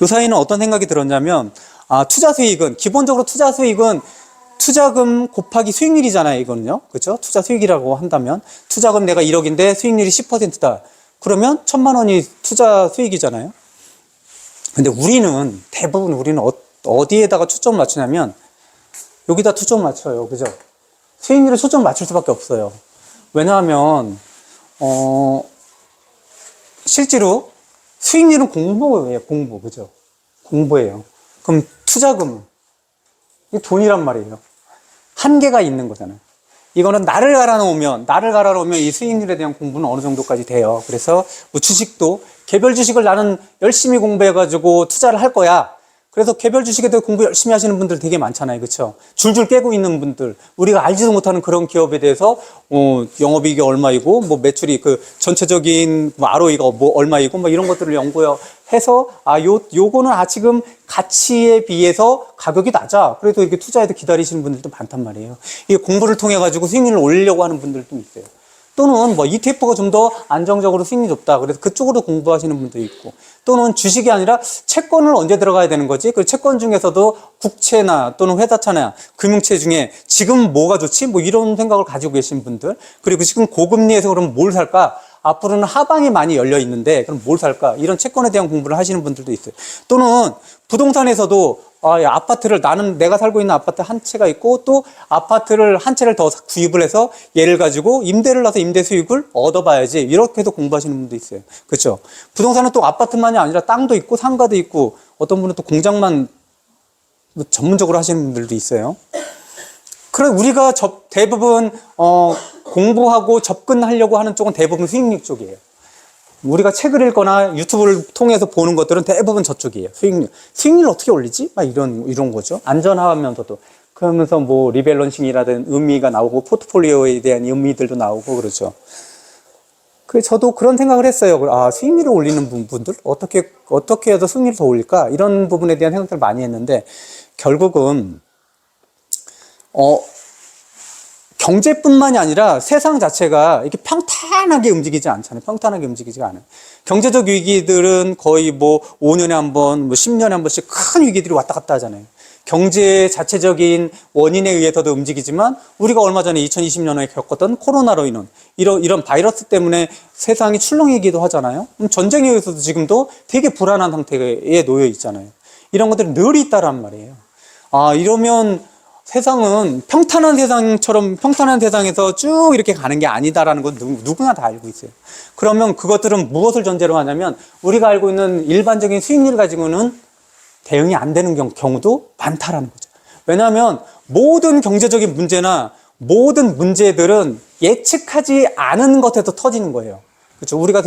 요사이는 어떤 생각이 들었냐면, 투자 수익은, 기본적으로 투자 수익은 투자금 곱하기 수익률이잖아요, 이거는요. 그죠? 투자 수익이라고 한다면, 투자금 내가 1억인데 수익률이 10%다. 그러면 1,000만 원이 투자 수익이잖아요. 근데 대부분 우리는 어디에다가 초점을 맞추냐면, 여기다 초점을 맞춰요. 그죠? 수익률에 초점을 맞출 수밖에 없어요. 왜냐하면, 실제로 수익률은 공부예요, 공부. 그죠? 공부예요. 그럼 투자금은? 이게 돈이란 말이에요. 한계가 있는 거잖아요. 이거는 나를 갈아놓으면 이 수익률에 대한 공부는 어느 정도까지 돼요. 그래서 뭐 주식도 개별 주식을 나는 열심히 공부해가지고 투자를 할 거야. 그래서 개별 주식에 대해 공부 열심히 하시는 분들 되게 많잖아요. 그렇죠? 줄줄 깨고 있는 분들, 우리가 알지도 못하는 그런 기업에 대해서 영업이익이 얼마이고 뭐 매출이 그 전체적인 뭐 ROE가 뭐 얼마이고 뭐 이런 것들을 연구해서 요거는 지금 가치에 비해서 가격이 낮아. 그래도 이렇게 투자해도 기다리시는 분들도 많단 말이에요. 이게 공부를 통해 가지고 수익률을 올리려고 하는 분들도 있어요. 또는 뭐 ETF가 좀 더 안정적으로 수익률이 높다. 그래서 그쪽으로 공부하시는 분도 있고, 또는 주식이 아니라 채권을 언제 들어가야 되는 거지? 그 채권 중에서도 국채나 또는 회사채나 금융채 중에 지금 뭐가 좋지? 뭐 이런 생각을 가지고 계신 분들, 그리고 지금 고금리에서 그럼 뭘 살까? 앞으로는 하방이 많이 열려 있는데 그럼 뭘 살까? 이런 채권에 대한 공부를 하시는 분들도 있어요. 또는 부동산에서도 아파트를, 나는 내가 살고 있는 아파트 한 채가 있고 또 아파트를 한 채를 더 구입을 해서 얘를 가지고 임대를 놔서 임대 수익을 얻어봐야지, 이렇게도 공부하시는 분도 있어요. 그렇죠? 부동산은 또 아파트만이 아니라 땅도 있고 상가도 있고 어떤 분은 또 공장만 전문적으로 하시는 분들도 있어요. 그래, 우리가 대부분 공부하고 접근하려고 하는 쪽은 대부분 수익률 쪽이에요. 우리가 책을 읽거나 유튜브를 통해서 보는 것들은 대부분 저쪽이에요. 수익률 어떻게 올리지? 막 이런 거죠. 안전하면서도. 그러면서 뭐 리밸런싱이라든 의미가 나오고 포트폴리오에 대한 의미들도 나오고 그렇죠. 저도 그런 생각을 했어요. 수익률을 올리는 분들 어떻게 해서 수익률을 더 올릴까? 이런 부분에 대한 생각들을 많이 했는데, 결국은 경제뿐만이 아니라 세상 자체가 이렇게 평탄하게 움직이지 않잖아요. 평탄하게 움직이지가 않아요. 경제적 위기들은 거의 뭐 5년에 한 번, 뭐 10년에 한 번씩 큰 위기들이 왔다 갔다 하잖아요. 경제 자체적인 원인에 의해서도 움직이지만, 우리가 얼마 전에 2020년에 겪었던 코로나로 인한 이런 바이러스 때문에 세상이 출렁이기도 하잖아요. 전쟁에 의해서도 지금도 되게 불안한 상태에 놓여 있잖아요. 이런 것들이 늘 있다란 말이에요. 이러면 세상은 평탄한 세상에서 쭉 이렇게 가는 게 아니다라는 건 누구나 다 알고 있어요. 그러면 그것들은 무엇을 전제로 하냐면, 우리가 알고 있는 일반적인 수익률을 가지고는 대응이 안 되는 경우도 많다라는 거죠. 왜냐하면 모든 경제적인 문제나 모든 문제들은 예측하지 않은 것에서 터지는 거예요. 그렇죠? 우리가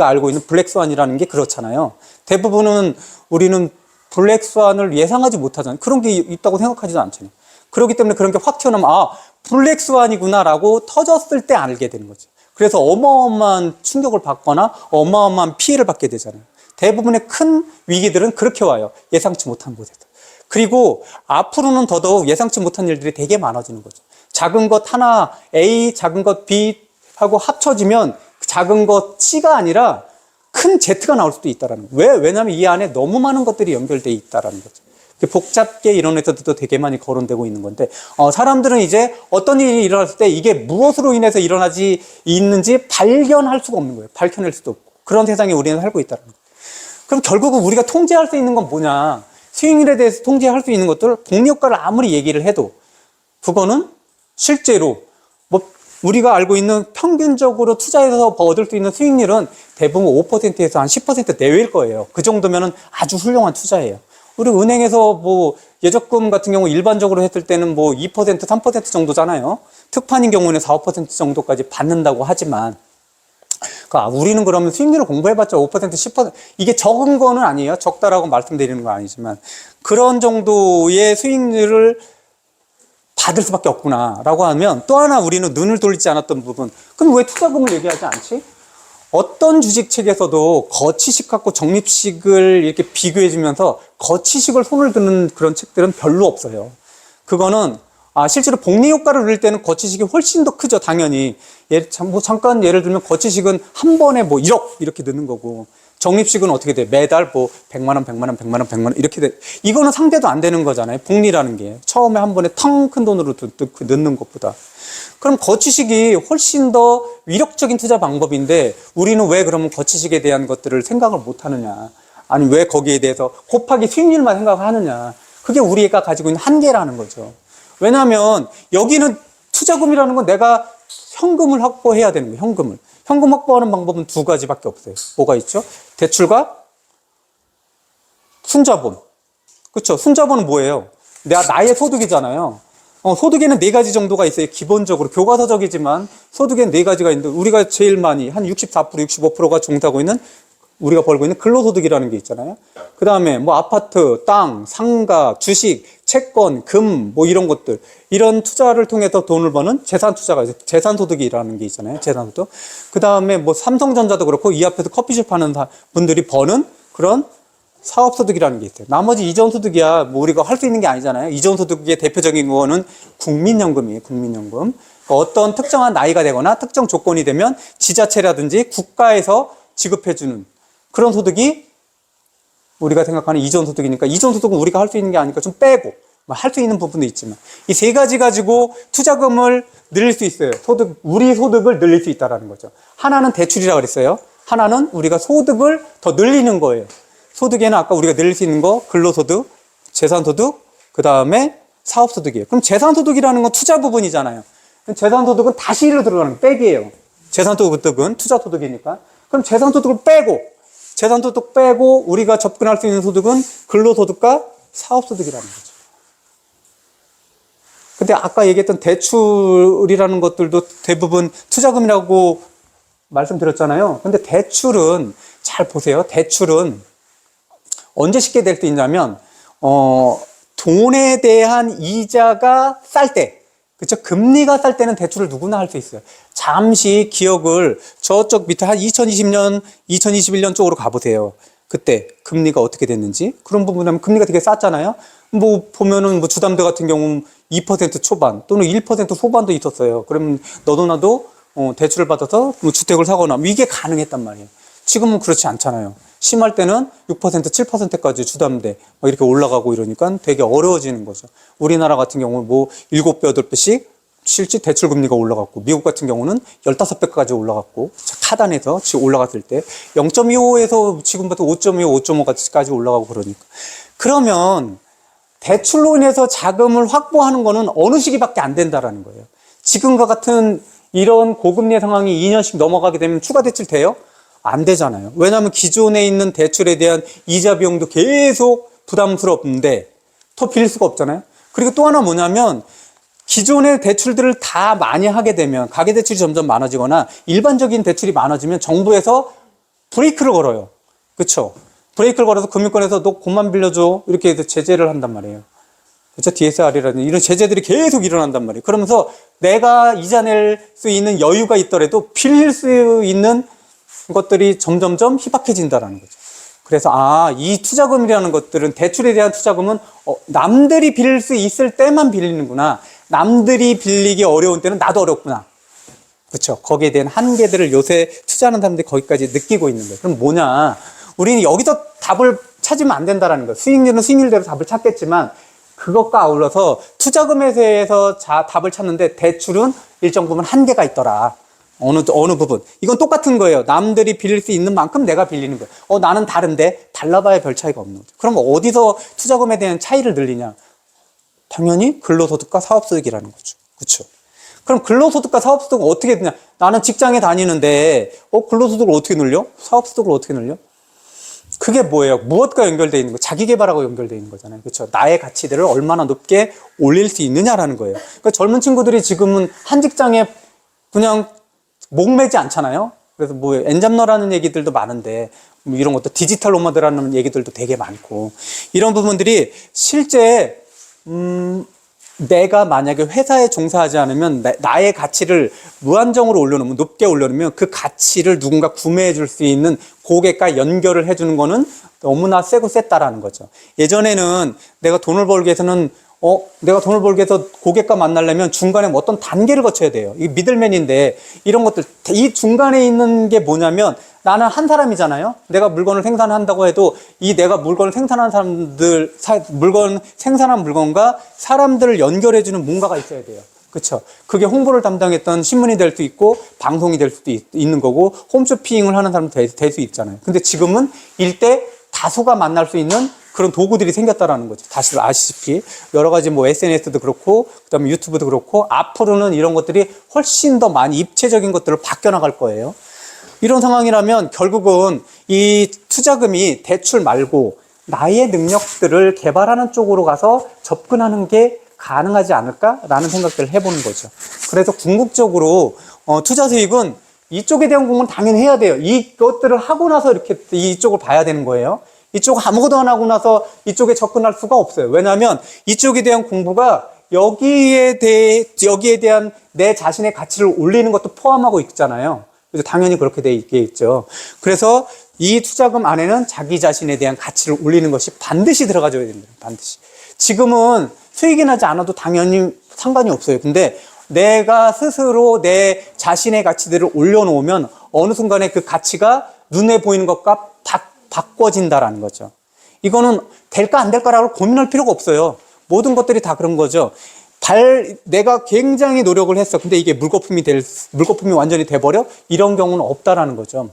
알고 있는 블랙스완이라는 게 그렇잖아요. 대부분은 우리는 블랙스완을 예상하지 못하잖아요. 그런 게 있다고 생각하지도 않잖아요. 그렇기 때문에 그런 게 확 튀어나오면 블랙스완이구나라고 터졌을 때 알게 되는 거죠. 그래서 어마어마한 충격을 받거나 어마어마한 피해를 받게 되잖아요. 대부분의 큰 위기들은 그렇게 와요. 예상치 못한 곳에서. 그리고 앞으로는 더더욱 예상치 못한 일들이 되게 많아지는 거죠. 작은 것 하나 A, 작은 것 B 하고 합쳐지면 작은 것 C가 아니라 큰 Z가 나올 수도 있다라는 거예요. 왜냐하면 이 안에 너무 많은 것들이 연결되어 있다라는 거죠. 복잡게 이런 에서도 되게 많이 거론되고 있는 건데, 사람들은 이제 어떤 일이 일어났을 때 이게 무엇으로 인해서 일어나지 있는지 발견할 수가 없는 거예요. 밝혀낼 수도 없고. 그런 세상에 우리는 살고 있다는 거예요. 그럼 결국은 우리가 통제할 수 있는 건 뭐냐? 수익률에 대해서 통제할 수 있는 것들, 복리효과를 아무리 얘기를 해도 그거는 실제로 우리가 알고 있는 평균적으로 투자해서 얻을 수 있는 수익률은 대부분 5%에서 한 10% 내외일 거예요. 그 정도면은 아주 훌륭한 투자예요. 우리 은행에서 예적금 같은 경우 일반적으로 했을 때는 2%, 3% 정도잖아요. 특판인 경우는 4, 5% 정도까지 받는다고 하지만, 우리는 그러면 수익률을 공부해봤자 5%, 10%, 이게 적은 거는 아니에요. 적다라고 말씀드리는 건 아니지만, 그런 정도의 수익률을 받을 수밖에 없구나라고 하면, 또 하나 우리는 눈을 돌리지 않았던 부분, 그럼 왜 투자금을 얘기하지 않지? 어떤 주식책에서도 거치식 갖고 적립식을 이렇게 비교해주면서 거치식을 손을 드는 그런 책들은 별로 없어요. 그거는 실제로 복리효과를 누릴 때는 거치식이 훨씬 더 크죠, 당연히. 잠깐 예를 들면 거치식은 한 번에 1억 이렇게 넣는 거고, 적립식은 어떻게 돼? 매달 뭐 100만 원, 100만 원, 100만 원, 100만 원 이렇게 돼. 이거는 상대도 안 되는 거잖아요. 복리라는 게. 처음에 한 번에 텅 큰 돈으로 넣는 것보다. 그럼 거치식이 훨씬 더 위력적인 투자 방법인데 우리는 왜 그러면 거치식에 대한 것들을 생각을 못 하느냐. 아니 왜 거기에 대해서 곱하기 수익률만 생각하느냐. 그게 우리가 가지고 있는 한계라는 거죠. 왜냐하면 여기는 투자금이라는 건 내가 현금을 확보해야 되는 거예요. 현금을. 현금 확보하는 방법은 두 가지밖에 없어요. 뭐가 있죠? 대출과 순자본. 그렇죠? 순자본은 뭐예요? 나의 소득이잖아요. 소득에는 네 가지 정도가 있어요. 기본적으로 교과서적이지만 소득에는 네 가지가 있는데 우리가 제일 많이 한 64%, 65%가 종사하고 있는 우리가 벌고 있는 근로소득이라는 게 있잖아요. 그 다음에 뭐 아파트, 땅, 상가, 주식, 채권, 금, 뭐 이런 것들. 이런 투자를 통해서 돈을 버는 재산 투자가 있어요. 재산소득이라는 게 있잖아요. 재산소득. 그 다음에 뭐 삼성전자도 그렇고 이 앞에서 커피숍 하는 분들이 버는 그런 사업소득이라는 게 있어요. 나머지 이전소득이야 뭐 우리가 할 수 있는 게 아니잖아요. 이전소득의 대표적인 거는 국민연금이에요. 국민연금. 그러니까 어떤 특정한 나이가 되거나 특정 조건이 되면 지자체라든지 국가에서 지급해주는 그런 소득이 우리가 생각하는 이전소득이니까 이전소득은 우리가 할 수 있는 게 아니니까 좀 빼고 할 수 있는 부분도 있지만 이 세 가지 가지고 투자금을 늘릴 수 있어요. 우리 소득을 늘릴 수 있다는 거죠. 하나는 대출이라고 그랬어요. 하나는 우리가 소득을 더 늘리는 거예요. 소득에는 아까 우리가 늘릴 수 있는 거 근로소득, 재산소득, 그 다음에 사업소득이에요. 그럼 재산소득이라는 건 투자 부분이잖아요. 재산소득은 다시 일로 들어가는 백이에요. 재산소득은 투자소득이니까. 그럼 재산소득을 빼고 재산소득 빼고 우리가 접근할 수 있는 소득은 근로소득과 사업소득이라는 거죠. 근데 아까 얘기했던 대출이라는 것들도 대부분 투자금이라고 말씀드렸잖아요. 근데 대출은 잘 보세요. 대출은 언제 쉽게 될 수 있냐면 돈에 대한 이자가 쌀 때, 그렇죠? 금리가 쌀 때는 대출을 누구나 할 수 있어요. 잠시 기억을 저쪽 밑에 한 2020년, 2021년 쪽으로 가보세요. 그때 금리가 어떻게 됐는지. 그런 부분에 하면 금리가 되게 쌌잖아요. 뭐 보면은 뭐 주담대 같은 경우는 2% 초반 또는 1% 소반도 있었어요. 그러면 너도 나도 대출을 받아서 뭐 주택을 사거나 뭐 이게 가능했단 말이에요. 지금은 그렇지 않잖아요. 심할 때는 6%, 7%까지 주담대 막 이렇게 올라가고 이러니까 되게 어려워지는 거죠. 우리나라 같은 경우는 뭐 7배, 8배씩 실제 대출 금리가 올라갔고 미국 같은 경우는 15배까지 올라갔고 하단에서 지금 올라갔을 때 0.25에서 지금부터 5.25, 5.5까지 올라가고 그러니까. 그러면 대출로 인해서 자금을 확보하는 거는 어느 시기밖에 안 된다라는 거예요. 지금과 같은 이런 고금리 상황이 2년씩 넘어가게 되면 추가 대출 돼요? 안 되잖아요. 왜냐하면 기존에 있는 대출에 대한 이자 비용도 계속 부담스럽는데 더 빌릴 수가 없잖아요. 그리고 또 하나 뭐냐면 기존의 대출들을 다 많이 하게 되면 가계대출이 점점 많아지거나 일반적인 대출이 많아지면 정부에서 브레이크를 걸어요. 그렇죠? 브레이크를 걸어서 금융권에서 너 돈만 빌려줘 이렇게 해서 제재를 한단 말이에요. 그렇죠? DSR이라든지 이런 제재들이 계속 일어난단 말이에요. 그러면서 내가 이자 낼 수 있는 여유가 있더라도 빌릴 수 있는 것들이 점점점 희박해진다는 거죠. 그래서 이 투자금이라는 것들은 대출에 대한 투자금은 남들이 빌릴 수 있을 때만 빌리는구나. 남들이 빌리기 어려운 때는 나도 어렵구나. 그렇죠. 거기에 대한 한계들을 요새 투자하는 사람들이 거기까지 느끼고 있는 거예요. 그럼 뭐냐? 우리는 여기서 답을 찾으면 안 된다는 거예요. 수익률은 수익률대로 답을 찾겠지만 그것과 아울러서 투자금에 대해서 답을 찾는데 대출은 일정 부분 한계가 있더라. 어느 부분. 이건 똑같은 거예요. 남들이 빌릴 수 있는 만큼 내가 빌리는 거예요. 나는 다른데 달라봐야 별 차이가 없는 거죠. 그럼 어디서 투자금에 대한 차이를 늘리냐? 당연히 근로소득과 사업소득이라는 거죠. 그렇죠? 그럼 근로소득과 사업소득은 어떻게 되냐? 나는 직장에 다니는데 근로소득을 어떻게 늘려? 사업소득을 어떻게 늘려? 그게 뭐예요? 무엇과 연결되어 있는 거예요? 자기계발하고 연결되어 있는 거잖아요. 그렇죠? 나의 가치들을 얼마나 높게 올릴 수 있느냐라는 거예요. 그러니까 젊은 친구들이 지금은 한 직장에 그냥 목매지 않잖아요. 그래서 뭐 엔잡러라는 얘기들도 많은데 뭐 이런 것도 디지털 노마드라는 얘기들도 되게 많고 이런 부분들이 실제 내가 만약에 회사에 종사하지 않으면 나의 가치를 무한정으로 올려놓으면 높게 올려놓으면 그 가치를 누군가 구매해 줄 수 있는 고객과 연결을 해주는 거는 너무나 세고 셌다라는 거죠. 예전에는 내가 돈을 벌기 위해서는 내가 돈을 벌기 위해서 고객과 만나려면 중간에 뭐 어떤 단계를 거쳐야 돼요. 이게 미들맨인데 이런 것들, 이 중간에 있는 게 뭐냐면 나는 한 사람이잖아요. 내가 물건을 생산한다고 해도 이 내가 물건을 생산하는 사람들, 생산한 물건과 사람들을 연결해주는 뭔가가 있어야 돼요. 그렇죠. 그게 홍보를 담당했던 신문이 될 수도 있고 방송이 될 수도 있는 거고 홈쇼핑을 하는 사람도 될 수 있잖아요. 근데 지금은 일대 다수가 만날 수 있는 그런 도구들이 생겼다라는 거죠. 다시 아시다시피 여러 가지 뭐 SNS도 그렇고 그다음에 유튜브도 그렇고 앞으로는 이런 것들이 훨씬 더 많이 입체적인 것들을 바뀌어 나갈 거예요. 이런 상황이라면 결국은 이 투자금이 대출 말고 나의 능력들을 개발하는 쪽으로 가서 접근하는 게 가능하지 않을까라는 생각들을 해보는 거죠. 그래서 궁극적으로 투자 수익은 이쪽에 대한 공부는 당연히 해야 돼요. 이것들을 하고 나서 이렇게 이쪽을 봐야 되는 거예요. 이쪽 아무것도 안 하고 나서 이쪽에 접근할 수가 없어요. 왜냐하면 이쪽에 대한 공부가 여기에 대한 내 자신의 가치를 올리는 것도 포함하고 있잖아요. 그래서 당연히 그렇게 돼 있겠죠. 그래서 이 투자금 안에는 자기 자신에 대한 가치를 올리는 것이 반드시 들어가줘야 됩니다. 반드시. 지금은 수익이 나지 않아도 당연히 상관이 없어요. 근데 내가 스스로 내 자신의 가치들을 올려놓으면 어느 순간에 그 가치가 눈에 보이는 것과 바꿔진다라는 거죠. 이거는 될까 안 될까라고 고민할 필요가 없어요. 모든 것들이 다 그런 거죠. 내가 굉장히 노력을 했어. 근데 이게 물거품이 완전히 돼버려? 이런 경우는 없다라는 거죠.